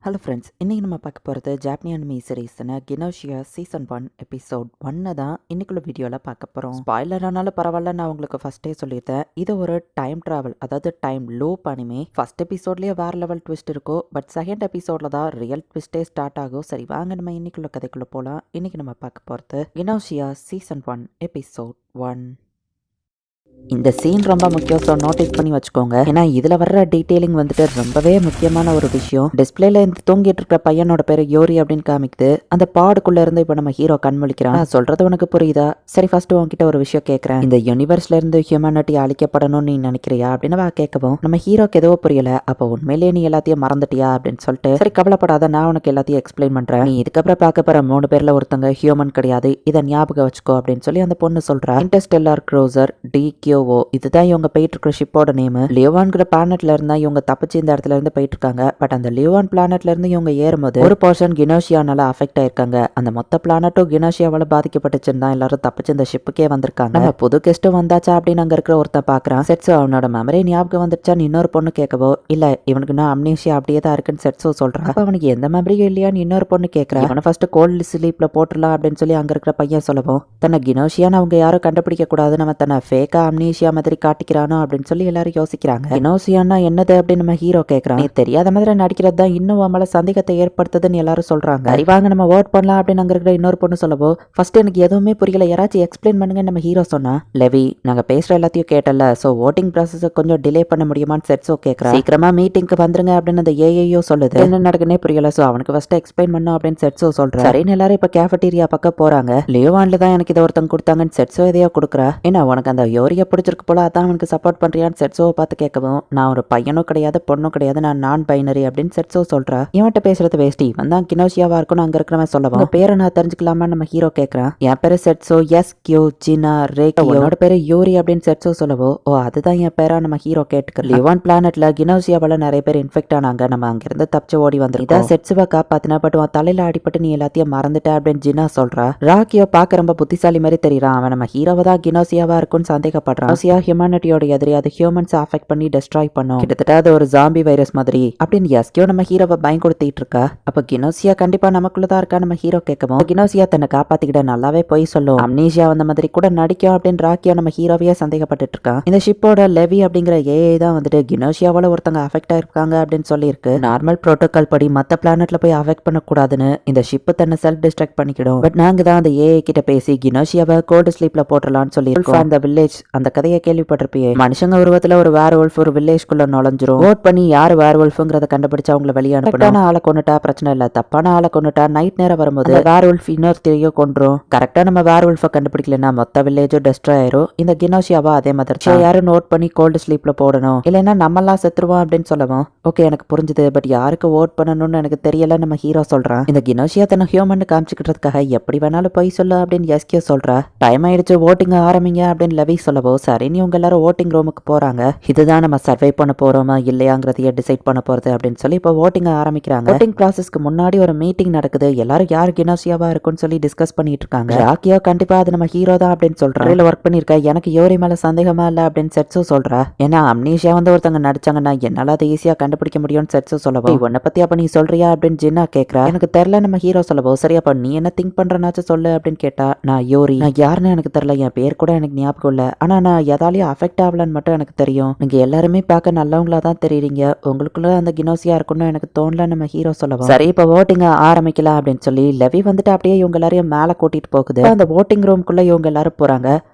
Hello friends, இன்றைக்கி நம்ம பார்க்க போகிறது ஜாப்பனி அனிமி சீரீஸ்னு கினோஷியா சீசன் 1 எபிசோட் 1 தான் இன்னைக்குள்ள வீடியோவில் பார்க்க போகிறோம். ஸ்பாய்லர் ஆனாலும் பரவாயில்ல, நான் உங்களுக்கு ஃபஸ்ட்டே சொல்லியிருந்தேன். இது ஒரு டைம் ட்ராவல், அதாவது டைம் லூப் அனிமே. ஃபர்ஸ்ட் எபிசோட்லேயே வேறு லெவல் ட்விஸ்ட் இருக்கும், பட் செகண்ட் எபிசோடில் தான் ரியல் ட்விஸ்டே ஸ்டார்ட் ஆகும். சரி வாங்க நம்ம இன்னைக்குள்ள கதைக்குள்ளே போகலாம். இன்றைக்கி நம்ம பார்க்க போகிறது கினோஷியா சீசன் 1 எபிசோட் 1. இந்த சீன் ரொம்ப முக்கியம், ஸோ நோட்டீஸ் பண்ணி வச்சுக்கோங்க. ஏன்னா இதில் வர்ற டீட்டெயிலிங் வந்துட்டு ரொம்பவே முக்கியமான ஒரு விஷயம். டிஸ்பிளேல இந்த தூங்கிட்டு இருக்கிற பையனோட பேர் யோரி அப்படின்னு காமிக்குது. அந்த பாடுக்குள்ள இருந்து இப்போ நம்ம ஹீரோ கண்முழிக்கிறான். சொல்றது உனக்கு புரியுதா? சரி, ஃபர்ஸ்ட் உன்கிட்ட ஒரு விஷயம் கேட்கறேன். இந்த யூனிவர்ஸ்ல இருந்து ஹியூமனிட்டி அழிக்கப்படணும்னு நீ நினைக்கிறியா அப்படின்னு கேட்கவும் நம்ம ஹீரோக்கு எதுவோ புரியல. அப்போ உண்மையிலேயே நீ எல்லாத்தையும் மறந்துட்டியா அப்படின்னு சொல்லிட்டு, சரி கவலைப்படாத, நான் உனக்கு எல்லாத்தையும் எக்ஸ்பிளைன் பண்றேன். நீ இதுக்கப்புறம் பார்க்க போற 3 பேர்ல ஒருத்தங்க ஹியூமன் கிடையாது, இதை ஞாபகம் வச்சுக்கோ அப்படின்னு சொல்லி அந்த பொண்ணு சொல்றா. இன்டர்ஸ்டெல்லார் க்ரூசர் DQ இதுதான் இவங்க போயிட்டு இருக்கிற ஷிப்போட நேம். லியோவான்கிற பிளானட்ல இருந்தா இவங்க தப்பிச்சு இந்த இடத்துல இருந்து போயிட்டு இருக்காங்க. பட் அந்த லியோவான் பிளானட்ல இருந்து இவங்க ஏறும்போது ஒரு போர்ஷன் கினோஷியானால அஃபெக்ட் ஆயிருக்காங்க. அந்த மொத்த பிளானட்டும் கினோஷியாவால பாதிக்கப்பட்டுச்சுன்னு தான் எல்லாரும் தப்பிச்சு இந்த ஷிப்புக்கே வந்திருக்காங்க. நம்ம புது கெஸ்ட்டும் வந்தாச்சா அப்படின்னு அங்க இருக்கிற ஒருத்தன் பாக்குறான். செட்ஸோ அவனோட மெமரி ஞாபகம் வந்துச்சான்னு இன்னொரு பொண்ணு கேட்கவோ, இல்ல இவனுக்கு நான் அம்னீஷியா அப்படியே தான் இருக்குன்னு செட்ஸோ சொல்றான். அப்ப அவனுக்கு எந்த மெமரியும் இல்லையான்னு இன்னொரு பொண்ணு கேட்கறான். இவனை ஃபர்ஸ்ட் கோல்டு ஸ்லீப்ல போட்டுடலாம் அப்படின்னு சொல்லி அங்க இருக்கிற பையன் சொல்லவும், தன்னை கினோஷியான்னு அவங்க யாரும் கண்டுபிடிக்க கூடாது, நம்ம தன்னை ஃபேக்கா அம்னீஷியா மாதிரி காட்டிக்கிறானோ அப்படின்னு சொல்லி எல்லாரும் யோசிக்கிறாங்க. கினோஷியானா என்னது அப்படின்னு நம்ம ஹீரோ கேட்கறான். நீ தெரியாத மாதிரி நடிக்கிறது தான் இன்னும் அவங்கள சந்தேகத்தை ஏற்படுத்துதுன்னு எல்லாரும் சொல்றாங்க. சரி வாங்க நம்ம ஓட் பண்ணலாம் அப்படின்னு அங்க இருக்கிற இன்னொரு பொண்ணு சொல்லவோ, ஃபர்ஸ்ட் எனக்கு எதுவுமே புரியல, யாராச்சும் எக்ஸ்பிளைன் பண்ணுங்க நம்ம ஹீரோ சொன்னா. லெவி, நாங்க பேசுற எல்லாத்தையும் கேட்டல, சோ ஓட்டிங் ப்ராசஸ் கொஞ்சம் டிலே பண்ண முடியுமான்னு செட்ஸோ கேட்கறா. சீக்கிரமா மீட்டிங்க்கு வந்துருங்க அப்படின்னு அந்த ஏஐயோ சொல்லுது. என்ன நடக்குன்னே புரியல, சோ அவனுக்கு ஃபர்ஸ்ட் எக்ஸ்பிளைன் பண்ணும் அப்படின்னு செட்ஸோ சொல்றா. சரின்னு எல்லாரும் இப்ப கேஃபட்டீரியா பக்கம் போறாங்க. லியோவான்ல தான் எனக்கு இதை ஒருத்தங்க கொடுத்தாங்கன்னு செட்ஸோ எதையோ கொடுக்குறா. ஏன்னா உனக்கு அந்த யோரிய பிடிச்சிருக்கு போல, அதான் அவனுக்கு சப்போர்ட் பண்றியான்னு செட்ஸோவை பார்த்து கேட்கவும், நான் ஒரு பையனும் கிடையாது பொண்ணும் கிடையாது, நான் பைனரி அப்படின்னு செட்ஸோ சொல்றா. இவன்ட்ட பேசுறது வேஸ்டி, வந்தான் கினோஷியாவா இருக்கும்னு அங்க இருக்கிறவன் சொல்லவும், பேரை நான் தெரிஞ்சுக்கலாமா நம்ம ஹீரோ கேட்கறான். என் பேரு செட்ஸோ, எஸ் கியூ ஜினா ரேகி, உன்னோட பேரு யூரி அப்படின்னு செட்ஸோ சொல்லவோ, ஓ அதுதான் என் பேரா நம்ம ஹீரோ கேட்டுக்கிறோம். லிவான் பிளானட்ல கினோஷியாவால நிறைய பேர் இன்ஃபெக்ட் ஆனாங்க, நம்ம அங்கிருந்து தப்பிச்சு ஓடி வந்துருக்கோம். இதான் செட்ஸுவை காப்பாத்தினா, பட் உன் தலையில அடிப்பட்டு நீ எல்லாத்தையும் மறந்துட்ட அப்படின்னு ஜினா சொல்றா. ராக்கியோ பார்க்க ரொம்ப புத்திசாலி மாதிரி தெரியறான். அவன் நம்ம ஹீரோவை தான் கினோஷியாவா இருக்கும்னு சந்தேகப்படுறான். ஹியூமனிட்டியோட எதிரி, அது ஹியூமன்ஸ் அஃபெக்ட் பண்ணி டெஸ்ட்ராய் பண்ணும், கிட்டத்தட்ட அது ஒரு ஜாம்பி வைரஸ் மாதிரி அப்படின்னு எஸ்கியோ நம்ம ஹீரோவை பயன்படுத்திட்டு இருக்கா. அப்ப கினோசியா கண்டிப்பா நமக்குள்ளதான் இருக்கா நம்ம ஹீரோ கேட்கவும், கினோசியா தன்னை காப்பாத்திக்கிட்ட நல்லாவே போய் சொல்லும், அம்னீஷியா வந்த மாதிரி கூட நடிக்கும் அப்படின்னு ராக்கியோ நம்ம ஹீரோவையே சந்தேகப்பட்டு இருக்கான். இந்த ஷிப்போட லெவி அப்படிங்கிற ஏஐ தான் வந்துட்டு கினோஷியாவால ஒருத்தங்க அஃபெக்ட் ஆயிருக்காங்க அப்படின்னு சொல்லி இருக்கு. நார்மல் புரோட்டோகால் படி மத்த பிளானட்ல போய் அஃபெக்ட் பண்ணக்கூடாதுன்னு இந்த ஷிப் தன்னை செல்ஃப் டிஸ்ட்ராக்ட் பண்ணிக்கிடும். பட் நாங்க தான் அந்த ஏஐ கிட்ட பேசி கினோஷியாவை கோல்டு ஸ்லீப்ல போட்டுடலாம்னு சொல்லி அந்த வில்லேஜ், அந்த கதையை கேள்விப்பட்டிருப்பியே. மனுஷங்க உருவத்துல ஒரு வேர்வொல்ஃப் ஒரு வில்லேஜ்குள்ள நுழைஞ்சிரும். ஓட் பண்ணி யாரு வேர்வொல்ஃப்ங்கறத கண்டுபிடிச்சு அவங்கள வெளியே அனுப்பணும். ஆளை கொண்டுட்டா பிரச்சனை இல்ல, தப்பான ஆளை கொண்டுட்டா நைட் நேரம் வரும்போது வேர்வொல்ஃப் இன்னொருத்தையும் கொன்றும். கரெக்டா நம்ம வேர்வொல்ஃபை கண்டுபிடிக்கலன்னா மொத்த வில்லேஜும் டெஸ்ட்ராய் ஆயிரும். இந்த கினோஷியாவா அதே மாதிரி யாரும் நோட் பண்ணி கோல்டு ஸ்லீப்ல போடணும், இல்லைன்னா நம்மெல்லாம் செத்துருவோம் அப்படின்னு சொல்லவும், ஓகே எனக்கு புரிஞ்சுது, பட் யாருக்கு ஓட் பண்ணணும்னு எனக்கு தெரியல நம்ம ஹீரோ சொல்றான். இந்த கினோஷியா தன்னை ஹியூமன் காமிச்சுக்கிறதுக்காக எப்படி வேணாலும் போய் சொல்லு அப்படின்னு எஸ்கியோ சொல்றா. டைம் ஆயிடுச்சு, ஓட்டிங் ஆரம்பிங்க அப்படின்னு லெவி சொல்லவோ, சரின்னு இவங்க எல்லாரும் ஓட்டிங் ரூமுக்கு போறாங்க. இதுதான் நம்ம சர்வை பண்ண போறோமா இல்லையாங்கிறதையே டிசைட் பண்ண போறது அப்படின்னு சொல்லி இப்போ ஓட்டிங் ஆரம்பிக்கிறாங்க. ஓட்டிங் ப்ராசஸ்க்கு முன்னாடி ஒரு மீட்டிங் நடக்குது. எல்லாரும் யார் கினோஷியாவா இருக்கும்னு சொல்லி டிஸ்கஸ் பண்ணிட்டு இருக்காங்க. ராக்கியோ கண்டிப்பா அது நம்ம ஹீரோ தான் அப்படின்னு சொல்றா. ஒர்க் பண்ணிருக்க, எனக்கு யோரி மேல சந்தேகமா இல்ல அப்படின்னு செட்ஸோ சொல்றா. ஏன்னா அம்னீஷியா வந்து ஒருத்தங்க நடிச்சாங்கன்னா என்னால அதை ஈஸியா கண்டுபிடிக்க முடியும்னு செட்ஸோ சொல்லவும், உன்னை பத்தி அப்ப நீ சொல்றியா அப்படின்னு ஜின்னா கேக்குறா. எனக்கு தெரியல நம்ம ஹீரோ சொல்லவும், சரி அப்ப நீ என்ன திங்க் பண்றனாச்சும் சொல்லு அப்படின்னு கேட்டா, நான் யோரி, நான் யாருன்னு எனக்கு தெரியல, என் பேர் கூட எனக்கு ஞாபகம் இல்ல, ஆனா நான் எதாலையும் அஃபெக்ட் ஆகலன்னு மட்டும் எனக்கு தெரியும், நீங்க எல்லாருமே பார்க்க நல்லவங்களா தான் தெரியுறீங்க, உங்களுக்குள்ள அந்த கினோசியா இருக்குன்னு எனக்கு தோணல நம்ம ஹீரோ சொல்லவும், சரி இப்ப ஓட்டிங் ஆரம்பிக்கலாம் அப்படின்னு சொல்லி லெவி வந்துட்டு அப்படியே இவங்க எல்லாரையும் மேல கூட்டிட்டு போகுது. அந்த ஓட்டிங் ரூம்குள்ள இவங்க எல்லாரும் போறாங்க.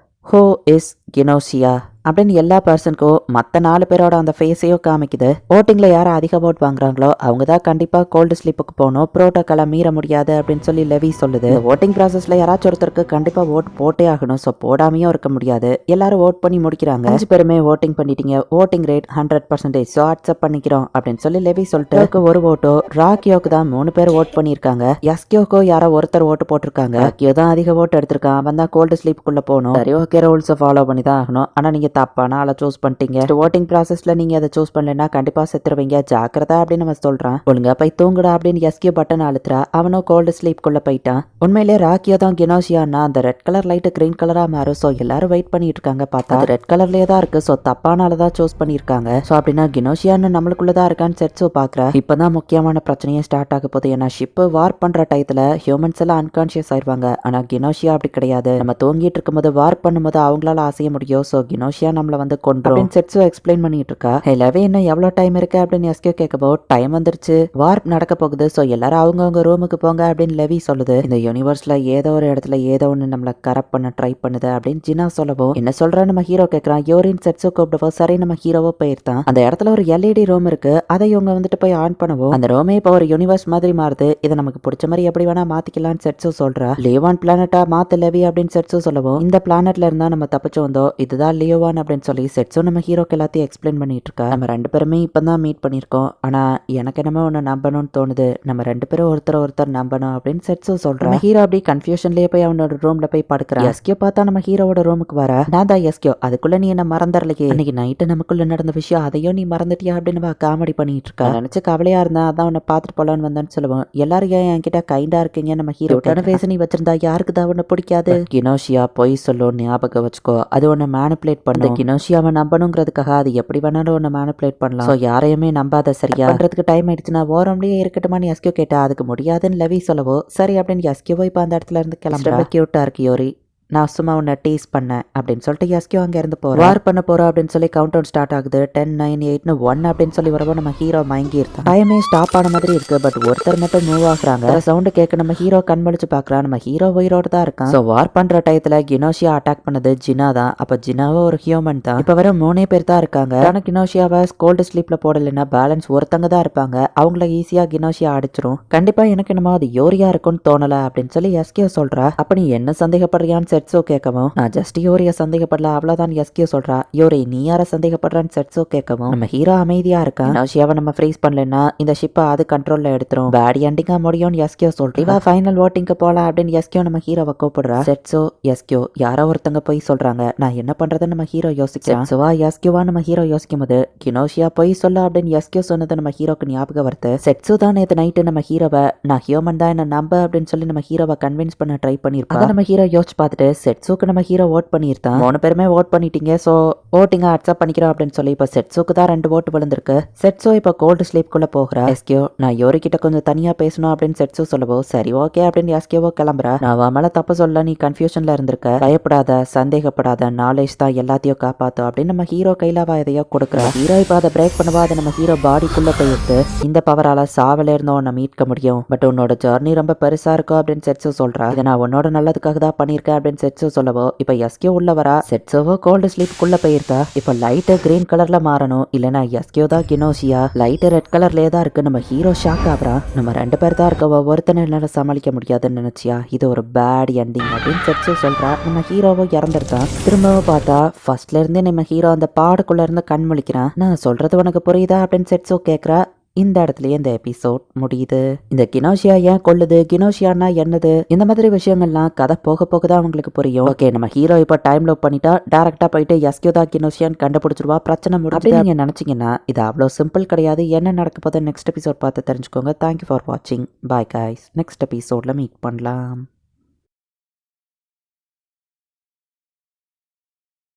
ஹூ இஸ் கினோசியா அப்படின்னு எல்லா பர்சனுக்கும் மற்ற 4 பேரோட அந்த ஃபேஸையும் காமிக்குது. ஓட்டிங்ல யார் அதிக ஓட் வாங்குறாங்களோ அவங்க தான் கண்டிப்பா கோல்டு ஸ்லீப்புக்கு போகணும், புரோட்டோகாலை மீற முடியாது அப்படின்னு சொல்லி லெவி சொல்லுது. ஓட்டிங் ப்ராசஸ்ல யாராச்சும் ஒருத்தருக்கு கண்டிப்பா ஓட் போட்டே ஆகணும், ஸோ போடாமையும் இருக்க முடியாது. எல்லாரும் ஓட் பண்ணி முடிக்கிறாங்க. 5 பேருமே ஓட்டிங் பண்ணிட்டீங்க, ஓட்டிங் ரேட் 100%, ஸோ அக்செப்ட் பண்ணிக்கிறோம் அப்படின்னு சொல்லி லெவி சொல்லிட்டு, ஒரு ஓட்டோ ராக்கியோக்கு தான் 3 பேர் ஓட் பண்ணியிருக்காங்க. எஸ்கியோக்கோ யாரோ ஒருத்தர் ஓட்டு போட்டிருக்காங்க. ராக்கியோ தான் அதிக ஓட்டு எடுத்திருக்கான், அவன் தான் கோல்டு ஸ்லீப்புக்குள்ள போகணும். சரி ஓகே, ரூல்ஸை ஃபாலோ பண்ணி தான் ஆகணும், ஆனா நீங்க தப்பான ஆளை சூஸ் பண்ணிட்டீங்க. ஓட்டிங் ப்ராசஸ்ல நீங்க அதை சூஸ் பண்ணலன்னா கண்டிப்பா செத்துருவீங்க, ஜாக்கிரதா அப்படின்னு நம்ம சொல்றான். ஒழுங்கா போய் தூங்குடா அப்படின்னு எஸ்கியூ பட்டன் அழுத்துறா. அவனும் கோல்டு ஸ்லீப் குள்ள போயிட்டான். உண்மையிலே ராக்கியோ தான் கினோஷியானா அந்த ரெட் கலர் லைட் கிரீன் கலரா மாறும். சோ எல்லாரும் வெயிட் பண்ணிட்டு இருக்காங்க. பார்த்தா அது ரெட் கலர்லயே தான் இருக்கு. சோ தப்பான ஆளை தான் சூஸ் பண்ணிருக்காங்க. சோ அப்படின்னா கினோஷியான்னு நம்மளுக்குள்ளதான் இருக்கான்னு செட்ஸோ பாக்குறா. இப்பதான் முக்கியமான பிரச்சனையே ஸ்டார்ட் ஆக போகுது. ஏன்னா ஷிப் வார்ப் பண்ற டயத்துல ஹியூமன்ஸ் எல்லாம் அன்கான்சியஸ் ஆயிருவாங்க. ஆனா கினோஷியா அப்படி கிடையாது. நம்ம தூங்கிட்டு இருக்கும்போது வார்ப் பண்ணும்போது அவங்களால அசைய முடியும். சோ கினோஷியா நம்மள வந்து கொன்றும் செட்ஸோ எக்ஸ்பிளைன் பண்ணிட்டு இருக்கா. எல்லாவே இன்னும் எவ்வளவு டைம் இருக்கு அப்படின்னு எஸ்கியூ கேட்கப்போ டைம் வந்துருச்சு, வார்ப் நடக்க போகுது. சோ எல்லாரும் அவங்கவுங்க ரூமுக்கு போங்க அப்படின்னு லெவி சொல்லுது. இந்த யூனிவர்ஸ்ல ஏதோ ஒரு இடத்துல ஏதோ ஒண்ணு நம்மள கரப்ட் பண்ண ட்ரை பண்ணுது அப்படின்னு ஜினா சொல்லவும் என்ன சொல்ற நம்ம ஹீரோ கேட்கறான். யோரின் செட்ஸோ கூப்பிடுவோ சரி நம்ம ஹீரோவோ போயிருந்தான். அந்த இடத்துல ஒரு எல்இடி ரூம் இருக்கு. அதை இவங்க வந்துட்டு போய் ஆன் பண்ணவும் அந்த ரூமே இப்போ ஒரு யூனிவர்ஸ் மாதிரி மாறுது. இதை நமக்கு பிடிச்ச மாதிரி எப்படி வேணா மாத்திக்கலாம்னு செட்ஸோ சொல்றா. லியோவான் பிளானட்டா மாத்து லெவி அப்படின்னு செட்ஸோ சொல்லவும் இந்த பிளானட்ல இருந்தா நம்ம தப்பிச்சு வந்தோம், இதுதான் லியோவான் அப்படின்னு சொல்லி செட்ஸோ நம்ம ஹீரோக்கு எல்லாத்தையும் எக்ஸ்பிளைன் பண்ணிட்டு இருக்கா. நம்ம ரெண்டு பேருமே இப்பதான் மீட் பண்ணிருக்கோம். ஆனா எனக்கு என்னமோ ஒன்னு நம்பணும்னு தோணுது, நம்ம ரெண்டு பேரும் ஒருத்தர் நம்பணும் அப்படின்னு செட்ஸோ சொல்றா. ஹீரோ அப்படி கன்ஃபியூஷன்லயே போய் அவனோட ரூம்ல போய் படுக்கிறான். எஸ்கியோ பார்த்தா நம்ம ஹீரோவோட ரூமுக்கு வர, நான் தான் எஸ்கியோ, அதுக்குள்ள நீ என்ன மறந்துடலையே, இன்னைக்கு நைட்டு நமக்குள்ள நடந்த விஷயம் அதையும் நீ மறந்துட்டியா அப்படின்னு காமெடி பண்ணிட்டு இருக்கா. நினைச்சு கவலையா இருந்தா அதான் உன்னை பாத்துட்டு போலான்னு வந்தேன்னு சொல்லுவோம். எல்லாரும் ஏன் என்கிட்ட கைண்டா இருக்கீங்க, நம்ம ஹீரோ பேச நீ வச்சிருந்தா யாருக்கு தான் உன்னை பிடிக்காது. கினோஷியா பொய் சொல்லும் ஞாபகம் வச்சுக்கோ, அது உன்னை மேனிபுலேட் பண்ணு. கினோஷியாவை நம்பணுங்கிறதுக்காக அது எப்படி வேணாலும் உன்னை மேனிபுலேட் பண்ணலாம். சோ யாரையுமே நம்பாத, சரியா பண்றதுக்கு டைம் ஆயிடுச்சுன்னா ஓரம்லயே இருக்கட்டுமான்னு எஸ்கியோ கேட்டா. அதுக்கு முடியாதுன்னு லெவி சொல்லவோ சரி அப்படின்னு எஸ்கியோ இப்ப அந்த இடத்துல இருந்து கிளம்புறா. கியூட்டா இருக்கு யோரி, நான் சும்மா உன்னை டீஸ் பண்ணேன் அப்படின்னு சொல்லிட்டு எஸ்கியோ அங்க இருந்து போறோம். வார் பண்ண போறோம் அப்படின்னு சொல்லி கவுண்ட் டவுன் ஸ்டார்ட் ஆகுது. 10 9 8 1 அப்படின்னு சொல்லி வரவோ நம்ம ஹீரோ மயங்கி இருக்கான். டைமே ஸ்டாப் ஆன மாதிரி இருக்கு. பட் ஒருத்தர் மட்டும் மூவ் ஆகுறாங்க. சவுண்ட் கேட்க நம்ம ஹீரோ கண்மழிச்சு பாக்குறான். நம்ம ஹீரோ உயிரோட தான் இருக்கான். சோ வார் பண்ற டயத்துல கினோஷியா அட்டாக் பண்ணது ஜினா தான். அப்ப ஜினாவோ ஒரு ஹியூமன் தான். இப்ப வர 3 பேர் தான் இருக்காங்க. ஆனா கினோஷியாவை கோல்டு ஸ்லீப்ல போடலைன்னா பேலன்ஸ் ஒருத்தங்க தான் இருப்பாங்க. அவங்கள ஈஸியா கினோஷியா அடிச்சிரும். கண்டிப்பா எனக்கு என்னமோ அது யோரியா இருக்கும்னு தோணல அப்படின்னு சொல்லி எஸ்கியோ சொல்றா. அப்ப நீ என்ன சந்தேகப்படுறியான்னு செட்ஸோ கேட்கவும் நான் ஜஸ்ட் யோரிய சந்தேகப்படல அவ்வளவுதான் எஸ்கியோ சொல்றா. யோரி நீ யார சந்தேகப்படுறான்னு செட்ஸோ கேட்கவும் நம்ம ஹீரோ அமைதியா இருக்கான். கினோஷியாவை நம்ம ஃப்ரீஸ் பண்ணலன்னா இந்த ஷிப்பை அது கண்ட்ரோல்ல எடுத்துரும், பேட் எண்டிங்கா முடியும்னு எஸ்கியோ சொல்றா. ஃபைனல் ஓட்டிங்க்கு போலாம் அப்படின்னு எஸ்கியோ நம்ம ஹீரோவை கூப்பிடுறா. செட்ஸோ எஸ்கியோ யாரோ ஒருத்தங்க போய் சொல்றாங்க, நான் என்ன பண்றதுன்னு நம்ம ஹீரோ யோசிக்கிறான். செட்ஸோவா எஸ்கியோவா நம்ம ஹீரோ யோசிக்கும் போது கினோஷியா போய் சொல்ல அப்படின்னு எஸ்கியோ சொன்னது நம்ம ஹீரோக்கு ஞாபகம் வருது. செட்ஸோ தான் நேற்று நைட்டு நம்ம ஹீரோவை நான் ஹியூமன் தான் என்ன நம்ப அப்படின்னு சொல்லி நம்ம ஹீரோவை கன்வின்ஸ் பண்ண ட்ரை பண்ணிருப்பா. நம்ம ஹீரோ யோசிச்சு பார்த்துட்டு செட்ஸோக்கு நம்ம ஹீரோ ஓட் பண்ணியிருந்தான். 3 பேருமே ஓட் பண்ணிட்டீங்க, சோ ஓட்டிங்க அக்செப்ட் பண்ணிக்கிறோம் அப்படின்னு சொல்லி இப்ப செட்ஸோக்கு தான் 2 ஓட்டு விழுந்திருக்கு. செட்ஸோ இப்ப கோல்டு ஸ்லீப் குள்ள போகிறா. எஸ்கியோ நான் யோரி கிட்ட கொஞ்சம் தனியா பேசணும் அப்படின்னு செட்ஸோ சொல்லவோ சரி ஓகே அப்படின்னு எஸ்கியோவோ கிளம்புறா. நான் மேல தப்பு சொல்ல, நீ கன்ஃபியூஷன்ல இருந்திருக்க, பயப்படாத சந்தேகப்படாத, நாலேஜ் தான் எல்லாத்தையும் காப்பாத்தும் அப்படின்னு நம்ம ஹீரோ கையில எதையோ கொடுக்குறா. ஹீரோ இப்ப அதை பிரேக் பண்ணுவா. அதை நம்ம ஹீரோ பாடிக்குள்ள போயிடுது. இந்த பவரால சாவல இருந்தோம் உன்னை மீட்க முடியும், பட் உன்னோட ஜர்னி ரொம்ப பெருசா இருக்கும் அப்படின்னு செட்ஸோ சொல்றா. இதை நான் உன்னோட நல்லதுக்காக தான் பண்ணிருக்கேன் அப்படின்னு செட்ஸோ சொல்லவோ இப்ப எஸ்கியோ உள்ள வரா. செட்ஸோவோ கோல்டு ஸ்லீப்புக்குள்ள போயிருக்கா. இப்ப லைட் கிரீன் கலர்ல மாறணும், இல்லனா எஸ்கியோ தான் கினோஷியா. லைட் ரெட் கலர்லயே தான் இருக்கு. நம்ம ஹீரோ ஷாக் ஆகுறான். நம்ம 2 பேர் தான் இருக்க, ஒவ்வொருத்தனை என்னால சமாளிக்க முடியாதுன்னு நினைச்சியா, இது ஒரு பேட் எண்டிங் அப்படின்னு செட்ஸோ சொல்றா. நம்ம ஹீரோவோ இறந்துருக்கான். திரும்பவும் பார்த்தா ஃபர்ஸ்ட்ல இருந்தே நம்ம ஹீரோ அந்த பாடுக்குள்ள இருந்து கண் முழிக்கிறான். நான் சொல்றது உனக்கு புரியுதா அப்படின்னு செட்ஸோ கேக்குறா. இந்த இடத்துலயே இந்த எபிசோட் முடியுது. இந்த கினோஷியா ஏன் கொல்லுது, கினோஷியானா என்னது, இந்த மாதிரி விஷயங்கள்லாம் கதை போக போக தான் அவங்களுக்கு புரியும். ஓகே நம்ம ஹீரோ இப்போ டைம் லோப் பண்ணிட்டா டைரக்டா போயிட்டு எஸ்கியோ தான் கினோஷியான்னு கண்டுபிடிச்சிருவா, பிரச்சனை முடியும் நீங்க நினைச்சீங்கன்னா இது அவ்வளோ சிம்பிள் கிடையாது. என்ன நடக்க போது நெக்ஸ்ட் எபிசோட் பார்த்து தெரிஞ்சுக்கோங்க. தேங்க்யூ ஃபார் வாட்சிங். பாய் கைஸ், நெக்ஸ்ட் எபிசோட்ல மீட் பண்ணலாம்.